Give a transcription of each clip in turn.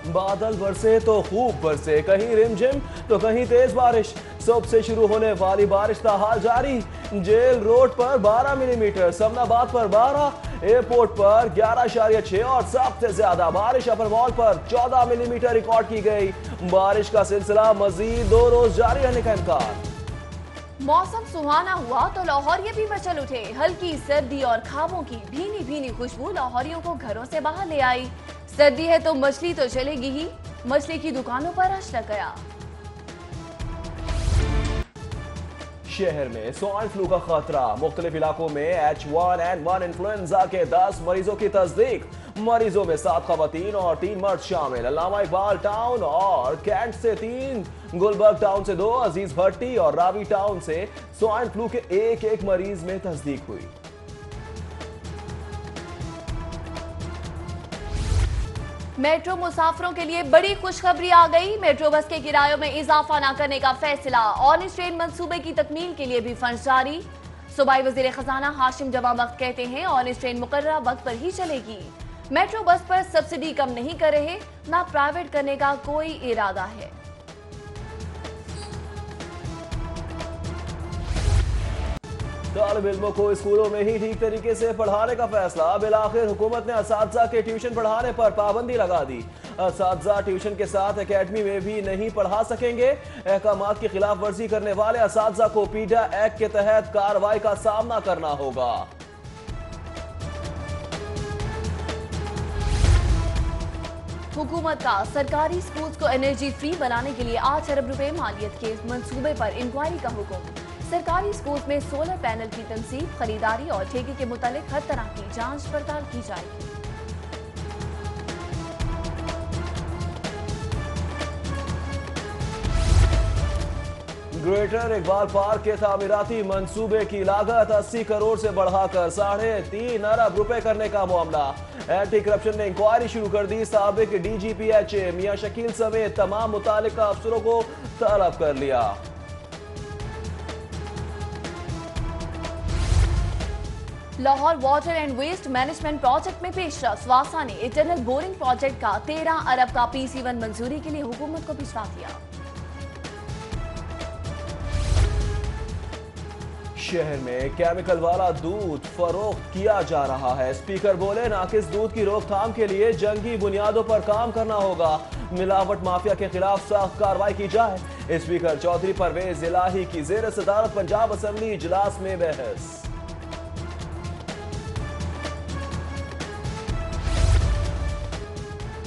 बादल बरसे तो खूब बरसे, कहीं रिमझिम तो कहीं तेज बारिश। सुबह से शुरू होने वाली बारिश का हाल जारी। जेल रोड पर 12 मिलीमीटर, समनाबाद पर 12, एयरपोर्ट पर 11.6 और सबसे ज्यादा बारिश अपर मॉल पर 14 मिलीमीटर रिकॉर्ड की गई। बारिश का सिलसिला मजीद 2 रोज जारी रहने का इम्कान। मौसम सुहाना हुआ तो लाहौरिये भी मचल उठे। हल्की सर्दी और खाबों की भीनी भीनी खुशबू लाहौरियों को घरों से बाहर ले आई। सर्दी है तो मछली तो चलेगी ही, मछली की दुकानों पर रश लग गया। शहर में स्वाइन फ्लू का खतरा, मुख्तलिफ इलाकों में H1N1 इन्फ्लुएंजा के 10 मरीजों की तस्दीक। मरीजों में 7 खवातीन और 3 मर्द शामिल। अल्लामा इकबाल टाउन और कैंट से 3, गुलबर्ग टाउन से 2, अजीज भट्टी और रावी टाउन से स्वाइन फ्लू के एक मरीज में तस्दीक हुई। मेट्रो मुसाफिरों के लिए बड़ी खुशखबरी आ गई। मेट्रो बस के किरायों में इजाफा न करने का फैसला। ऑरेंज ट्रेन मंसूबे की तकमील के लिए भी फंड जारी। सूबाई वजीर खजाना हाशिम जवां वक्त कहते हैं ऑरेंज ट्रेन मुकर्ररा वक्त पर ही चलेगी। मेट्रो बस पर सब्सिडी कम नहीं कर रहे, ना प्राइवेट करने का कोई इरादा है। तालिब इल्मों को स्कूलों में ही ठीक तरीके से पढ़ाने का फैसला। बिलाखिर हुकूमत ने असातिज़ा के ट्यूशन पढ़ाने पर पाबंदी लगा दी। असातिज़ा ट्यूशन के साथ एकेडमी में भी नहीं पढ़ा सकेंगे। अहकामात की खिलाफ वर्जी करने वाले असातिज़ा को पीडा एक्ट के तहत कार्रवाई का सामना करना होगा। हुकूमत का सरकारी स्कूल्स को एनर्जी फ्री बनाने के लिए 8 अरब रुपए मालियत के मंसूबे पर इंक्वायरी का हुक्म। सरकारी स्कूल्स में सोलर पैनल की तंसीब, खरीदारी और ठेके के मुतालिक हर तरह की जांच पड़ताल की जाएगी। ग्रेटर इकबाल पार्क के तामीराती मंसूबे की लागत 80 करोड़ से बढ़ाकर 3.5 अरब रुपए करने का मामला। एंटी करप्शन ने इंक्वायरी शुरू कर दी। साबिक DGPH मियां शकील समेत तमाम मुतालिका अफसरों को तलब कर लिया। Lahore water and waste management project में पेशरफ। वासा ने इंटरनल बोरिंग प्रोजेक्ट का 13 अरब का PC1 मंजूरी के लिए हुकूमत को भिजवा दिया। शहर में केमिकल वाला दूध फरोख्त किया जा रहा है। स्पीकर बोले नाकिस दूध की रोकथाम के लिए जंगी बुनियादों पर काम करना होगा। मिलावट माफिया के खिलाफ सख्त कार्रवाई की जाए। स्पीकर चौधरी परवेज इलाही की जेर सदारत पंजाब असेंबली इजलास में बहस।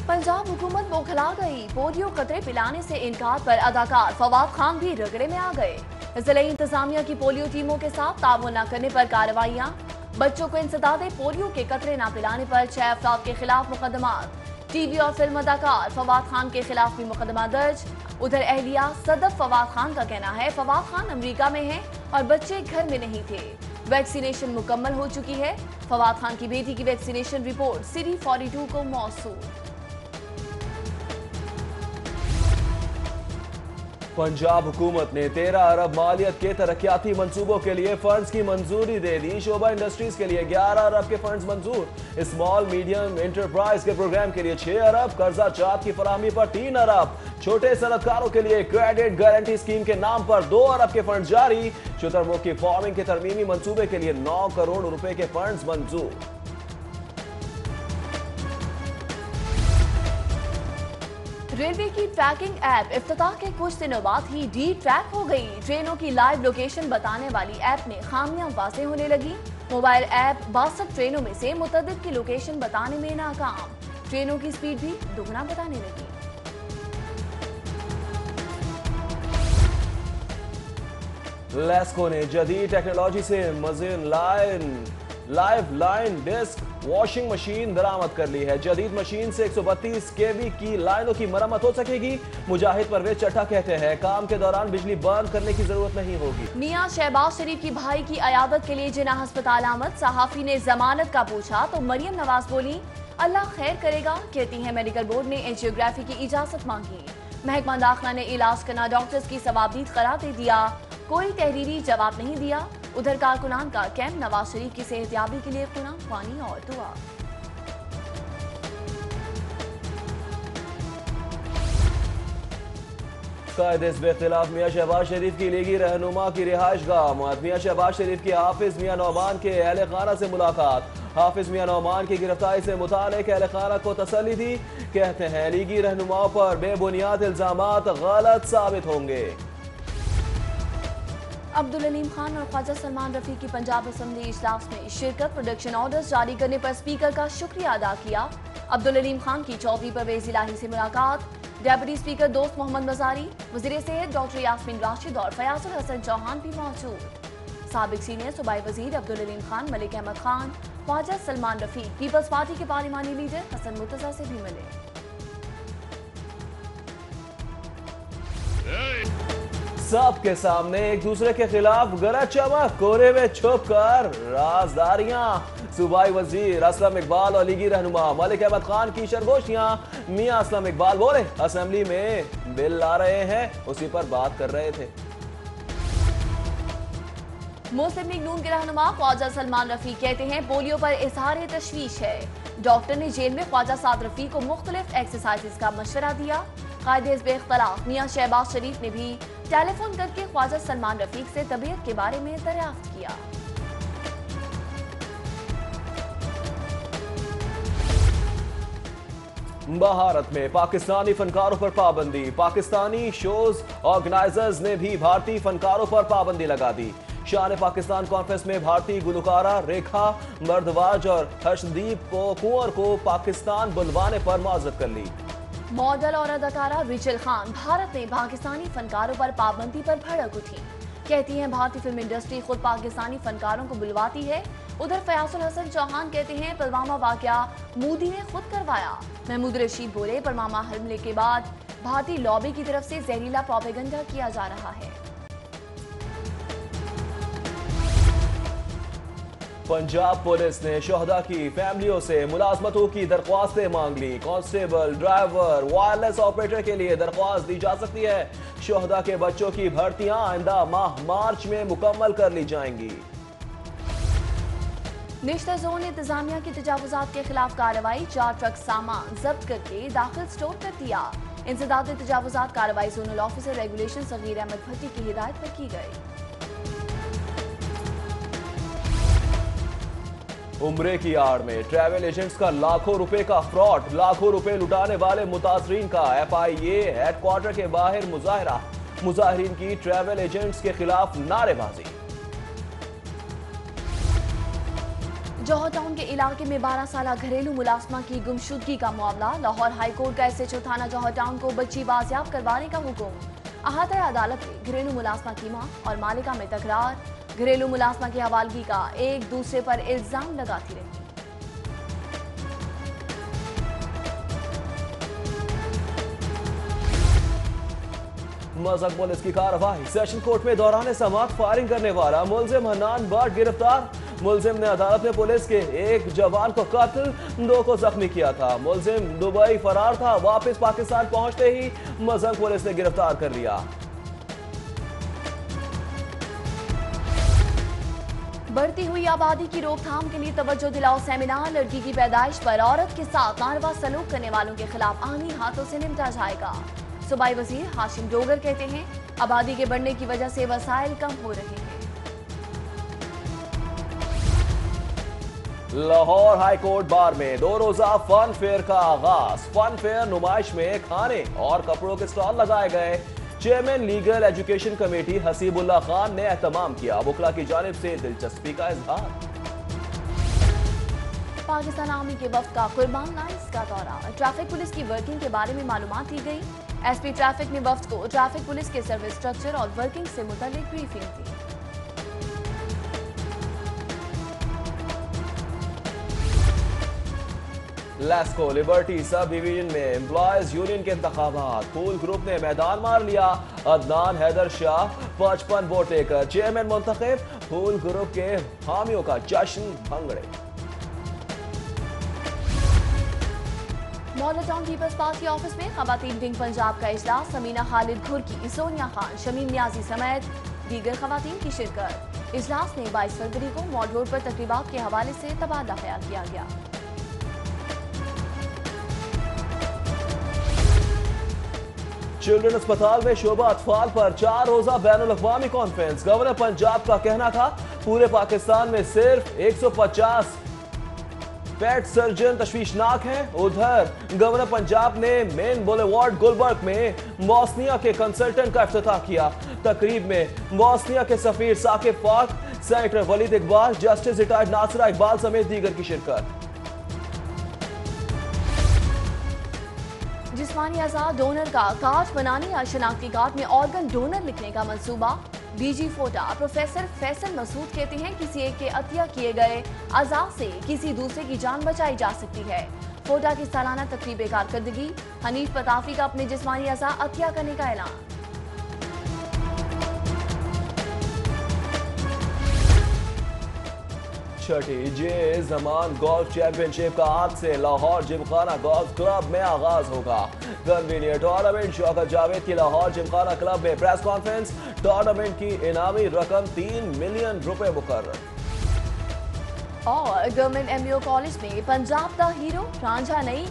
पंजाब हुकूमत बौखला गई। पोलियो कतरे पिलाने से इनकार पर अदाकार फवाद खान भी रगड़े में आ गए। जिले इंतजामिया की पोलियो टीमों के साथ ताउन न करने पर कार्रवाइयां। बच्चों को इंसदादे पोलियो के कतरे न पिलाने पर 6 अफराद के खिलाफ मुकदमात। टीवी और फिल्म अदाकार फवाद खान के खिलाफ भी मुकदमा दर्ज। उधर अहलिया सदफ फवाद खान का कहना है फवाद खान अमेरिका में हैं और बच्चे घर में नहीं थे। वैक्सीनेशन मुकम्मल हो चुकी है। फवाद खान की बेटी की वैक्सीनेशन रिपोर्ट सिटी 42 को मौसूल। पंजाब हुकूमत ने 13 अरब मालियत के तरक्याती मंसूबों के लिए फंड्स की मंजूरी दे दी। शोभा इंडस्ट्रीज के लिए 11 अरब के फंड्स मंजूर। स्मॉल मीडियम एंटरप्राइज के प्रोग्राम के लिए 6 अरब, कर्जा जात की फराहमी पर 3 अरब। छोटे सनतकारों के लिए क्रेडिट गारंटी स्कीम के नाम पर 2 अरब के फंड जारी। शुतरमुर्ग की फार्मिंग के तरमीमी मंसूबे के लिए 9 करोड़ रुपए के फंड्स मंजूर। रेलवे की ट्रैकिंग ऐप इफ्तिताह के कुछ दिनों बाद ही डी ट्रैक हो गई। ट्रेनों की लाइव लोकेशन बताने वाली ऐप में खामियां वाज़ेह होने लगी। मोबाइल ऐप 62 ट्रेनों में से मुतअद्दिद की लोकेशन बताने में नाकाम। ट्रेनों की स्पीड भी दुगना बताने लगी। लेस्को ने जदीद टेक्नोलॉजी से मजीन live line disc washing machine दरामद कर ली है। जदीद मशीन से 132 kV की लाइनों की मरम्मत हो सकेगी। मुजाहिद परवेज चट्टा कहते हैं काम के दौरान बिजली बंद करने की जरूरत नहीं होगी। मियां शहबाज शरीफ की भाई की अयादत के लिए जिना अस्पताल आमद। सहाफी ने जमानत का पूछा तो मरियम नवाज बोली अल्लाह खैर करेगा। कहती है मेडिकल बोर्ड ने एंजियोग्राफी की इजाजत मांगी। महकमा दाखिला ने इलाज करना डॉक्टर्स की सवाबदीद करार दे दिया। कोई तहरीरी जवाब नहीं दिया। उधर कारकुनान का कैंप नवाज शरीफ की सेहतयाबी के लिए कुरान पानी और दुआ। कायदे से बेख्तिलाफ मियां शहबाज शरीफ की लीगी रहनुमा की रिहाइश गाह। मियां शहबाज शरीफ की हाफिज मियां नौमान के अहल खाना से मुलाकात। हाफिज मियां नौमान की गिरफ्तारी से मुतालिक अहल खाना को तसल्ली दी। कहते हैं लीगी रहनुमाओं पर बेबुनियाद इल्जामात गलत साबित होंगे। अब्दुल अलीम खान और ख्वाजा सलमान रफी की पंजाब असेंबली इजलास में शिरकत। प्रोडक्शन ऑर्डर्स जारी करने पर स्पीकर का शुक्रिया अदा किया। अब्दुल अलीम खान की चौधरी परवेज इलाही से मुलाकात। डेप्यूटी स्पीकर दोस्त मोहम्मद मजारी, वजीर सेहत डॉक्टर यास्मीन राशिद और फयाजुल हसन चौहान भी मौजूद। साबिक सीनियर सूबाई वजीर अब्दुल अलीम खान, मलिक अहमद खान, ख्वाजा सलमान रफी पीपल्स पार्टी के पार्लिमानी लीडर हसन मुर्तजा से भी मिले। सबके सामने एक दूसरे के खिलाफ गरज चमक, कोने में छुप कर राजदारियां। सूबाई वजीर असलम इकबाल और लीगी रहनुमा मलिक अहमद खान की सरगोशियां। मियां असलम इकबाल बोले, असेंबली में बिल ला रहे हैं, उसी पर बात कर रहे थे। मुस्लिम लीग नून के रहनुमा ख्वाजा सलमान रफी कहते हैं पोलियो पर इजहार तशवीश है। डॉक्टर ने जेल में ख्वाजा साद रफी को मुख्तलिफ एक्सरसाइज का मशवरा दिया। कायदे बेख्तलाफ मियां शहबाज शरीफ ने भी टेलीफोन करके ख्वाजा सलमान रफीक से तबीयत के बारे में दरियाफ्त किया। भारत में पाकिस्तानी फनकारों पर पाबंदी। पाकिस्तानी शोज ऑर्गेनाइजर्स ने भी भारतीय फनकारों पर पाबंदी लगा दी। शान पाकिस्तान कॉन्फ्रेंस में भारतीय गुलकारा रेखा मर्दवाज और हर्षदीप कुंवर को पाकिस्तान बुलवाने पर माजरत कर ली। मॉडल और अदाकारा रिचल खान भारत में पाकिस्तानी फनकारों पर पाबंदी पर भड़क उठी। कहती हैं भारतीय फिल्म इंडस्ट्री खुद पाकिस्तानी फनकारों को बुलवाती है। उधर फयाजुल हसन चौहान कहते हैं पुलवामा वाकया मोदी ने खुद करवाया। महमूद रशीद बोले, पुलवामा हमले के बाद भारतीय लॉबी की तरफ से जहरीला प्रोपेगेंडा किया जा रहा है। पंजाब पुलिस ने शोहदा की फैमिलियों से मुलाजमतों की दरख्वास्तें मांग ली। कांस्टेबल, ड्राइवर, वायरलेस ऑपरेटर के लिए दरख्वास्त दी जा सकती है। शोहदा के बच्चों की भर्तियां आइंदा माह मार्च में मुकम्मल कर ली जाएंगी। निश्चित जोन इंतजामिया की तजावुजात के खिलाफ कार्रवाई। 4 ट्रक सामान जब्त करके दाखिल स्टोर कर दिया। इंसदाद तजावुजात कार्रवाई zonal officer regulation Sagheer Ahmed Bhatti की हिदायत पर की गई। उम्रे की आड़ में ट्रैवल एजेंट्स का लाखों रुपए का फ्रॉड। लाखों रुपए लुटाने वाले मुतासरीन का FIA हेडक्वार्टर के बाहर मुजाहरा। मुजाहिरीन की ट्रैवल एजेंट्स के खिलाफ नारेबाजी। जौहर टाउन के इलाके में 12 साल घरेलू मुलाजमा की गुमशुदगी का मामला। लाहौर हाई कोर्ट का SHO थाना जौहर टाउन को बच्ची बाजियाब करवाने का हुक्म। अहाता अदालत में घरेलू मुलाजमा की मां और मालिका में तकरार। घरेलू मुलाजमा की हवालगी का एक दूसरे पर इल्जाम लगाती रही। मज़हब पुलिस की कार्रवाई। सेशन कोर्ट में दौरान समाअत फायरिंग करने वाला मुलजिम हन्नान भट्ट गिरफ्तार। मुलजिम ने अदालत में पुलिस के एक जवान को कत्ल, 2 को जख्मी किया था। मुलजिम दुबई फरार था। वापस पाकिस्तान पहुंचते ही मज़हब पुलिस ने गिरफ्तार कर लिया। बढ़ती हुई आबादी की रोकथाम के लिए तवज्जो दिलाओ सेमिनार। लड़की की पैदाइश पर औरत के साथ नारवा सलूक करने वालों के खिलाफ आईनी हाथों से निपटा जाएगा। सूबाई वजीर हाशिम डोगर कहते हैं आबादी के बढ़ने की वजह से वसाइल कम हो रहे हैं। लाहौर हाई कोर्ट बार में 2 रोजा फन फेयर का आगाज। फन फेयर नुमाइश में खाने और कपड़ों के स्टॉल लगाए गए। Chairman legal education committee Hasibullah Khan ने एहतमाम किया। वकला की जानिब से दिलचस्पी का इजहार। पाकिस्तान आर्मी के वफ्द का कुर्बान लाइन्स का दौरा। ट्रैफिक पुलिस की वर्किंग के बारे में मालूमात दी गई। SP ट्रैफिक ने वफ्द को ट्रैफिक पुलिस के सर्विस स्ट्रक्चर और वर्किंग से मुतालिक ब्रीफिंग दी। लेस्को लिबर्टी सब डिवीजन में एम्प्लॉयज यूनियन के इंतखाबात। फूल ग्रुप ने मैदान मार लिया। अदनान हैदर शाह 55 वोट लेकर चेयरमैन मुंतखब। फूल ग्रुप के हामियों का जश्न भंगड़े। मॉडल टाउन पीपल्स पार्टी ऑफिस में खवातीन विंग पंजाब का इजलास। समीना खालिद घुर्की, सोनिया खान, शमीम न्याजी समेत दीगर खवातीन की शिरकत। इजलास में 22 फरवरी को मॉड रोड पर तकरीबात के हवाले से तबादला ख्याल किया गया। चिल्ड्रन अस्पताल में शोबा अतफाल पर 4 रोजा बैनुल अक़वामी कॉन्फ्रेंस। गवर्नर पंजाब का कहना था पूरे पाकिस्तान में सिर्फ 150 पेट सर्जन तशवीशनाक हैं। उधर गवर्नर पंजाब ने मेन बुलेवार्ड गुलबर्ग में बोस्निया के कंसल्टेंट का इफ्तिताह किया। तकरीब में बोस्निया के सफीर Saqib Faq, senator Waleed Iqbal, justice retired Nasira Iqbal समेत दीगर की शिरकत। जिस्मानी अज़ा डोनर का कार्ड बनाने या शनाख्ती कार्ड में ऑर्गन डोनर लिखने का मंसूबा। बीजी फोटा प्रोफेसर फैसल मसूद कहते हैं किसी एक के अतिया किए गए अज़ा से किसी दूसरे की जान बचाई जा सकती है। फोटा की सालाना तकरीब कारकर्दगी। हनीफ पताफी का अपने जिस्मानी अज़ा अतिया करने का ऐलान। छठी जे जमान गोल्फ चैंपियनशिप का आज से लाहौर जिमखाना गोल्फ क्लब में आगाज होगा। कन्वीनियर टूर्नामेंट शौकत जावेद की लाहौर जिमखाना क्लब में प्रेस कॉन्फ्रेंस। टूर्नामेंट की इनामी रकम 3 मिलियन रुपए मुकर्रर। और गवर्नमेंट एमबीओ कॉलेज में पंजाब दा हीरो रांझा नई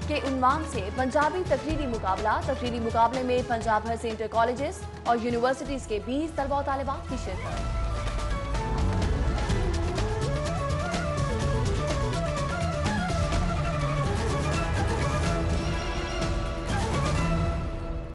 के उन्वान से पंजाबी तकरीरी मुकाबला। तकरीरी मुकाबले में पंजाब भर से इंटर कॉलेजेस और यूनिवर्सिटीज के 20 तलबा और तालिबात की शिरकत।